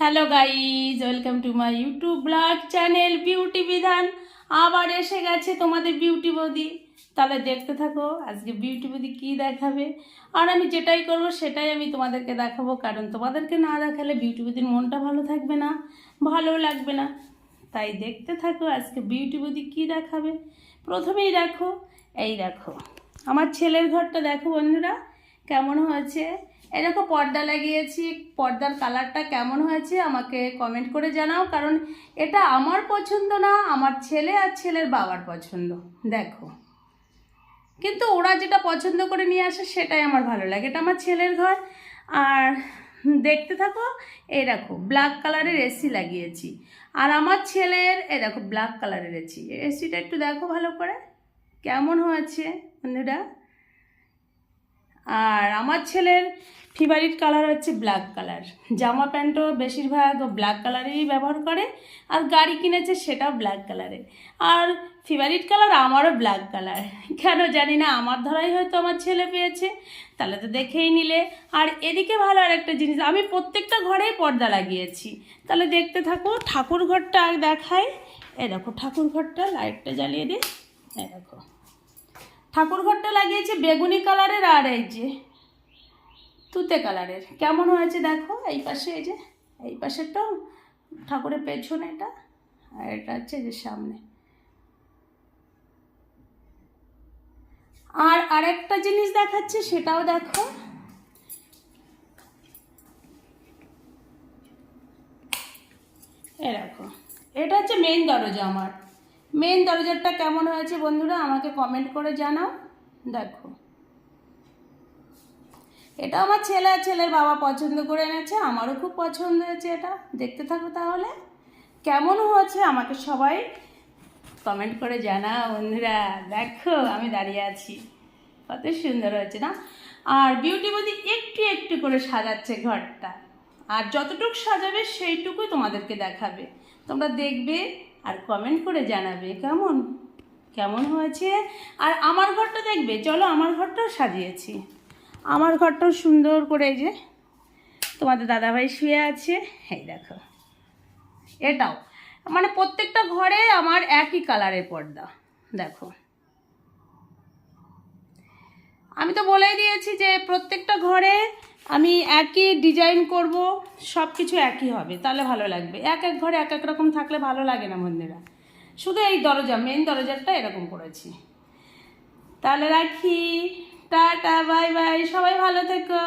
Hello guys, welcome to my YouTube blog channel beauty বিধান। আবার এসে গেছে তোমাদের বিউটি বৌদি। তাহলে দেখতে থাকো আজকে বিউটি বৌদি কী দেখাবে। আর আমি যেটাই করবো সেটাই আমি তোমাদেরকে দেখাবো, কারণ তোমাদেরকে না দেখালে বিউটি বৌদির মনটা ভালো থাকবে না, ভালো লাগবে না। তাই দেখতে থাকো আজকে বিউটি বৌদি কী দেখাবে। প্রথমেই দেখো, এই দেখো আমার ছেলের ঘরটা দেখো বন্ধুরা কেমন হয়েছে। এরকম পর্দা লাগিয়েছি, পর্দার কালারটা কেমন হয়েছে আমাকে কমেন্ট করে জানাও, কারণ এটা আমার পছন্দ না, আমার ছেলে আর ছেলের বাবার পছন্দ। দেখো, কিন্তু ওরা যেটা পছন্দ করে নিয়ে আসে সেটাই আমার ভালো লাগে। এটা আমার ছেলের ঘর। আর দেখতে থাকো, এই দেখো ব্ল্যাক কালারের এসি লাগিয়েছি, আর আমার ছেলের এই দেখো ব্ল্যাক কালারের এসি। এসিটা একটু দেখো ভালো করে কেমন হয়েছে বন্ধুরা। আর আমার ছেলের ফেভারিট কালার হচ্ছে ব্ল্যাক কালার। জামা প্যান্টও বেশিরভাগ ব্ল্যাক কালারেরই ব্যবহার করে, আর গাড়ি কিনেছে সেটাও ব্ল্যাক কালারের। আর ফেভারিট কালার আমারও ব্ল্যাক কালার, কেন জানি না, আমার ধরাই হয়তো আমার ছেলে পেয়েছে। তাহলে তো দেখেই নিলে। আর এদিকে ভালো আর একটা জিনিস, আমি প্রত্যেকটা ঘরেই পর্দা লাগিয়েছি। তাহলে দেখতে থাকো, ঠাকুর ঘরটা দেখাই। এই দেখো ঠাকুর ঘরটা, লাইটটা জ্বালিয়ে দিই। এই দেখো ঠাকুর ঘরটা লাগিয়েছে বেগুনি কালারের, আর এই যে তুতে কালারের। কেমন হয়েছে দেখো, এই পাশে এই যে এই পাশেরটাও ঠাকুরের পেছনে এটা, আর এটা হচ্ছে যে সামনে। আর আরেকটা জিনিস দেখাচ্ছে, সেটাও দেখো। এ দেখো, এটা হচ্ছে মেইন দরজা। আমার মেইন দরজাটা কেমন হয়েছে বন্ধুরা আমাকে কমেন্ট করে জানাও। দেখো, এটা আমার ছেলে আর ছেলের বাবা পছন্দ করে এনেছে, আমারও খুব পছন্দ হয়েছে এটা। দেখতে থাকো তাহলে কেমন হয়েছে আমাকে সবাই কমেন্ট করে জানাও বন্ধুরা। দেখো আমি দাঁড়িয়ে আছি, কত সুন্দর হয়েছে না। আর বিউটি বৌদি একটু একটু করে সাজাচ্ছে ঘরটা, আর যতটুকু সাজাবে সেইটুকুই তোমাদেরকে দেখাবে। তোমরা দেখবে আর কমেন্ট করে জানাবে কেমন কেমন হয়েছে। আর আমার ঘরটা দেখবে, চলো আমার ঘরটাও সাজিয়েছি। আমার ঘরটাও সুন্দর করে, এই যে তোমাদের দাদাভাই শুয়ে আছে, এই দেখো এটাও মানে প্রত্যেকটা ঘরে আমার একই কালারের পর্দা। দেখো, আমি তো বলেই দিয়েছি যে প্রত্যেকটা ঘরে আমি একই ডিজাইন করব, সব কিছু একই হবে, তাহলে ভালো লাগবে। এক এক ঘরে এক এক রকম থাকলে ভালো লাগে না বন্ধুরা। শুধু এই দরজা, মেন দরজাটা এরকম করেছি। তাহলে রাখি, টাটা, বাই বাই, সবাই ভালো থেকো।